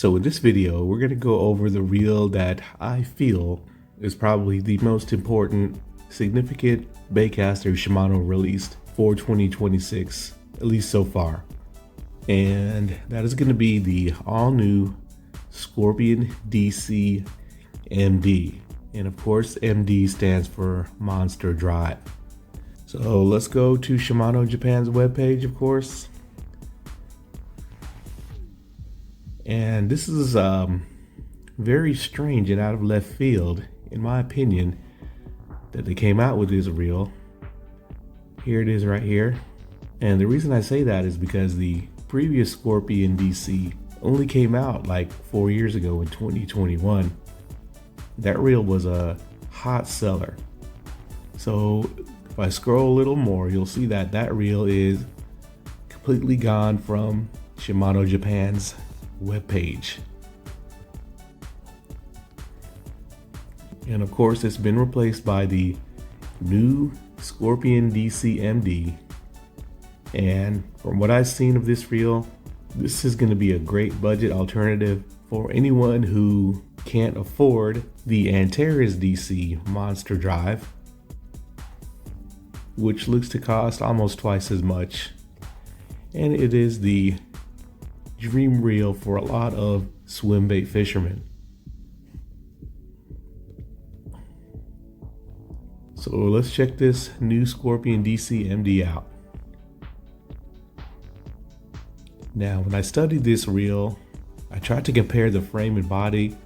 So in this video, we're going to go over the reel that I feel is probably the most important, significant baitcaster Shimano released for 2026, at least so far. And that is going to be the all-new Scorpion DC MD. And of course, MD stands for Monster Drive. So let's go to Shimano Japan's webpage, of course. And this is very strange and out of left field, in my opinion, that they came out with this reel. Here it is right here. And the reason I say that is because the previous Scorpion DC only came out like 4 years ago in 2021. That reel was a hot seller. So if I scroll a little more, you'll see that that reel is completely gone from Shimano Japan's webpage. And of course, it's been replaced by the new Scorpion DC MD. And from what I've seen of this reel, this is going to be a great budget alternative for anyone who can't afford the ANTARES DC Monster Drive, which looks to cost almost twice as much. And it is the dream reel for a lot of swim bait fishermen. So let's check this new Scorpion DC MD out. Now, when I studied this reel, I tried to compare the frame and body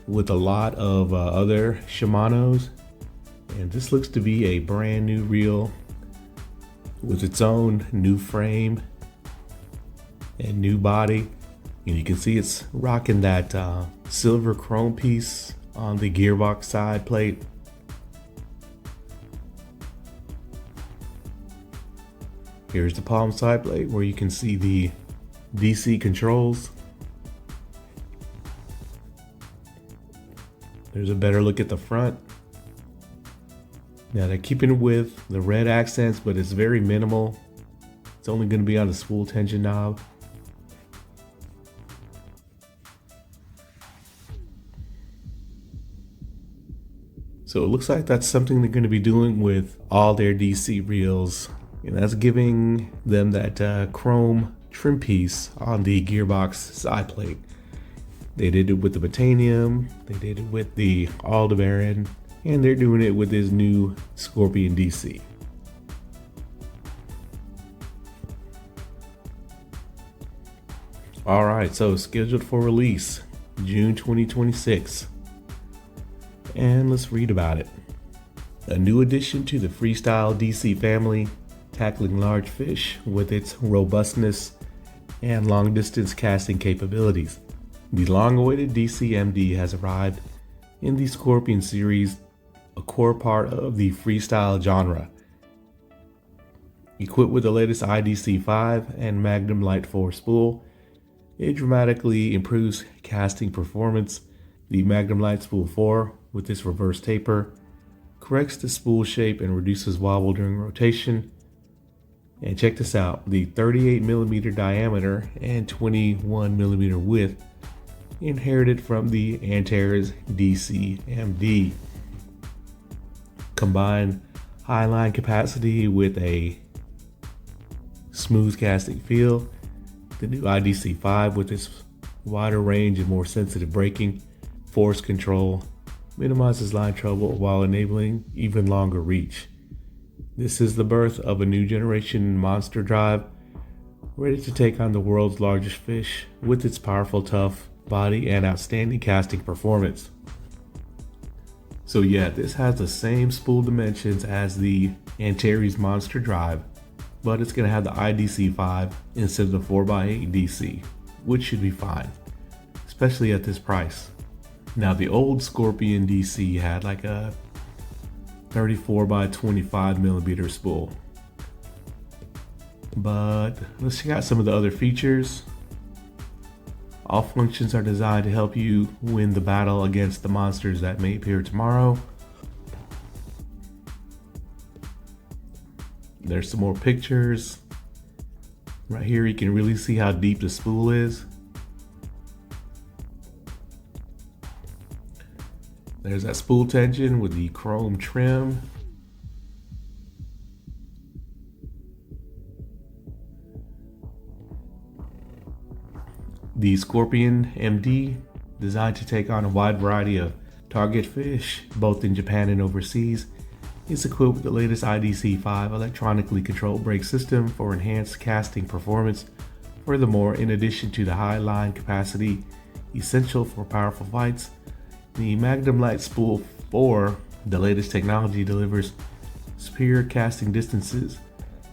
with a lot of other Shimanos, and this looks to be a brand new reel with its own new frame and new body. And you can see it's rocking that silver chrome piece on the gearbox side plate. Here's the palm side plate where you can see the DC controls. There's a better look at the front. Now they're keeping with the red accents, but it's very minimal. It's only going to be on the spool tension knob. So it looks like that's something they're going to be doing with all their DC reels. And that's giving them that chrome trim piece on the gearbox side plate. They did it with the METANIUM, they did it with the ALDEBARAN, and they're doing it with this new Scorpion DC. Alright, so scheduled for release June 2026. And let's read about it. A new addition to the Freestyle DC family, tackling large fish with its robustness and long distance casting capabilities. The long-awaited DC MD has arrived in the Scorpion series, a core part of the freestyle genre. Equipped with the latest IDC5 and Magnum Light 4 spool, it dramatically improves casting performance. The Magnum Light Spool 4, with its reverse taper, corrects the spool shape and reduces wobble during rotation. And check this out, the 38mm diameter and 21mm width inherited from the ANTARES DC MD. Combine high line capacity with a smooth casting feel. The new IDC5 with its wider range and more sensitive braking, force control, minimizes line trouble while enabling even longer reach. This is the birth of a new generation monster drive, ready to take on the world's largest fish with its powerful, tough body and outstanding casting performance. So yeah, this has the same spool dimensions as the ANTARES Monster Drive, but it's going to have the IDC5 instead of the 4x8 DC, which should be fine, especially at this price. Now the old Scorpion DC had like a 34x25mm spool. But let's check out some of the other features. All functions are designed to help you win the battle against the monsters that may appear tomorrow. There's some more pictures. Right here you can really see how deep the spool is. There's that spool tension with the chrome trim. The Scorpion MD, designed to take on a wide variety of target fish, both in Japan and overseas, is equipped with the latest IDC-5 electronically controlled brake system for enhanced casting performance. Furthermore, in addition to the high line capacity essential for powerful fights, the Magnum Light Spool 4, the latest technology, delivers superior casting distances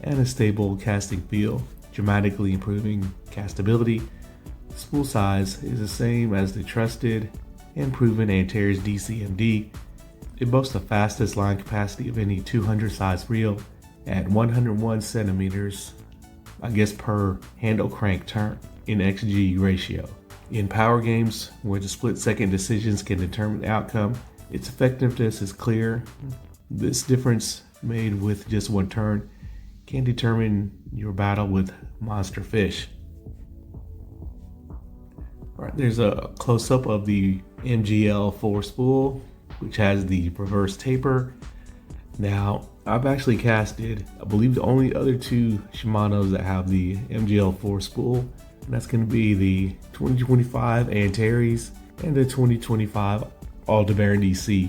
and a stable casting feel, dramatically improving castability. The spool size is the same as the trusted and proven ANTARES DC MD. It boasts the fastest line capacity of any 200 size reel at 101 centimeters, I guess, per handle crank turn in XG ratio. In power games, where the split-second decisions can determine the outcome, its effectiveness is clear. This difference made with just one turn can determine your battle with monster fish. All right, there's a close-up of the MGL4 spool, which has the reverse taper. Now, I've actually casted, I believe, the only other two Shimanos that have the MGL4 spool, and that's going to be the 2025 ANTARES and the 2025 ALDEBARAN DC.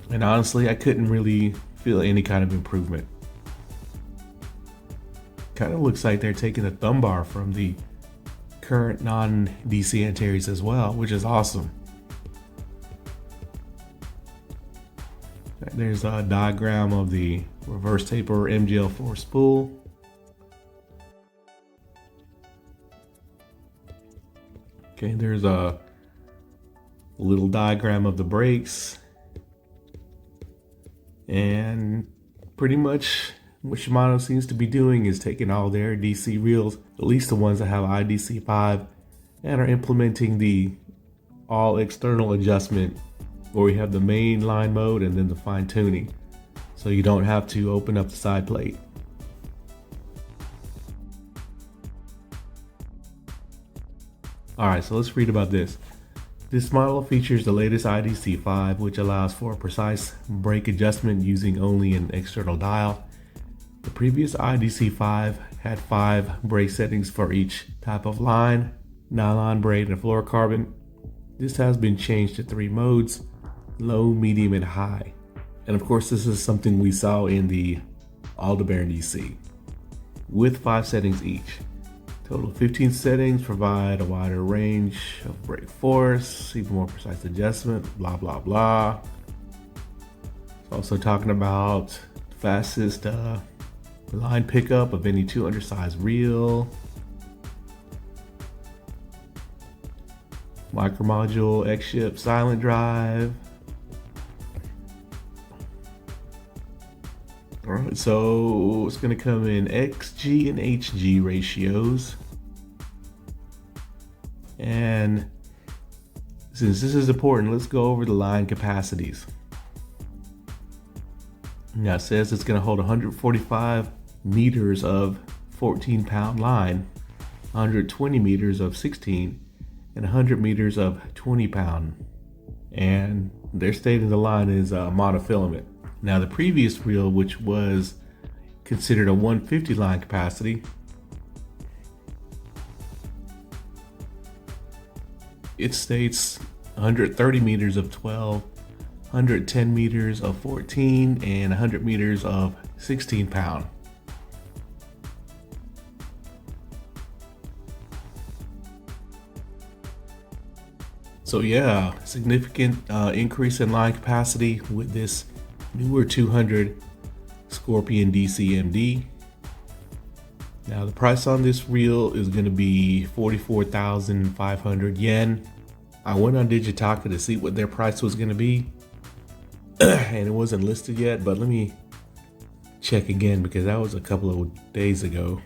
And honestly, I couldn't really feel any kind of improvement. Kind of looks like they're taking a thumb bar from the current non-DC ANTARES as well, which is awesome. There's a diagram of the reverse taper MGL4 spool. Okay, there's a little diagram of the brakes. And pretty much what Shimano seems to be doing is taking all their DC reels, at least the ones that have IDC-5, and are implementing the all external adjustment, where we have the main line mode and then the fine tuning, so you don't have to open up the side plate. Alright, so let's read about this. This model features the latest IDC-5, which allows for precise brake adjustment using only an external dial. The previous IDC-5 had 5 brake settings for each type of line, nylon braid and fluorocarbon. This has been changed to 3 modes: low, medium, and high. And of course, this is something we saw in the ALDEBARAN DC, with 5 settings each. Total 15 settings provide a wider range of brake force, even more precise adjustment, blah, blah, blah. It's also talking about fastest line pickup of any 200 size reel, micro module X-ship silent drive. All right, so it's going to come in XG and HG ratios. And since this is important, let's go over the line capacities. Now it says it's going to hold 145 meters of 14-pound line, 120 meters of 16, and 100 meters of 20-pound. And they're stating the line is monofilament. Now the previous reel, which was considered a 150 line capacity, it states 130 meters of 12, 110 meters of 14, and 100 meters of 16 pound. So yeah, significant increase in line capacity with this newer 200 Scorpion DC MD. Now the price on this reel is going to be 44,500 yen. I went on Digitaka to see what their price was going to be and it wasn't listed yet, but let me check again because that was a couple of days ago.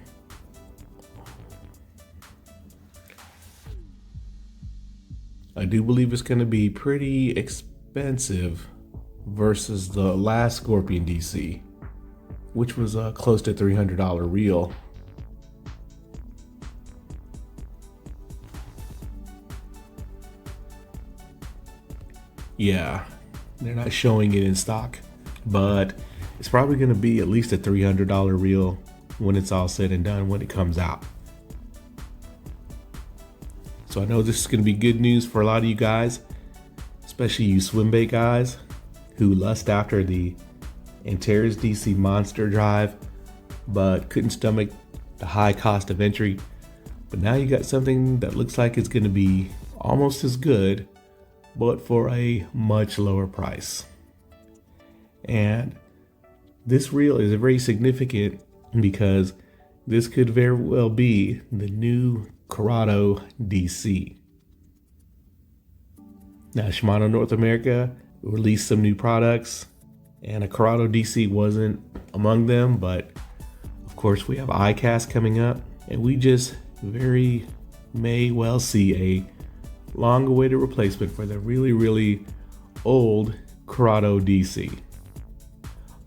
I do believe it's going to be pretty expensive versus the last Scorpion DC, which was close to $300 reel. Yeah, They're not showing it in stock, but it's probably going to be at least a $300 reel when it's all said and done when it comes out. So I know this is going to be good news for a lot of you guys, especially you swim bait guys who lust after the ANTARES DC monster drive but couldn't stomach the high cost of entry. But now you got something that looks like it's going to be almost as good, but for a much lower price. And this reel is very significant because this could very well be the new CURADO DC. Now, Shimano North America released some new products, and a CURADO DC wasn't among them, but of course we have ICAST coming up, and we just very may well see a long-awaited replacement for the really old CURADO DC.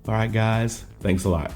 All right, guys, thanks a lot.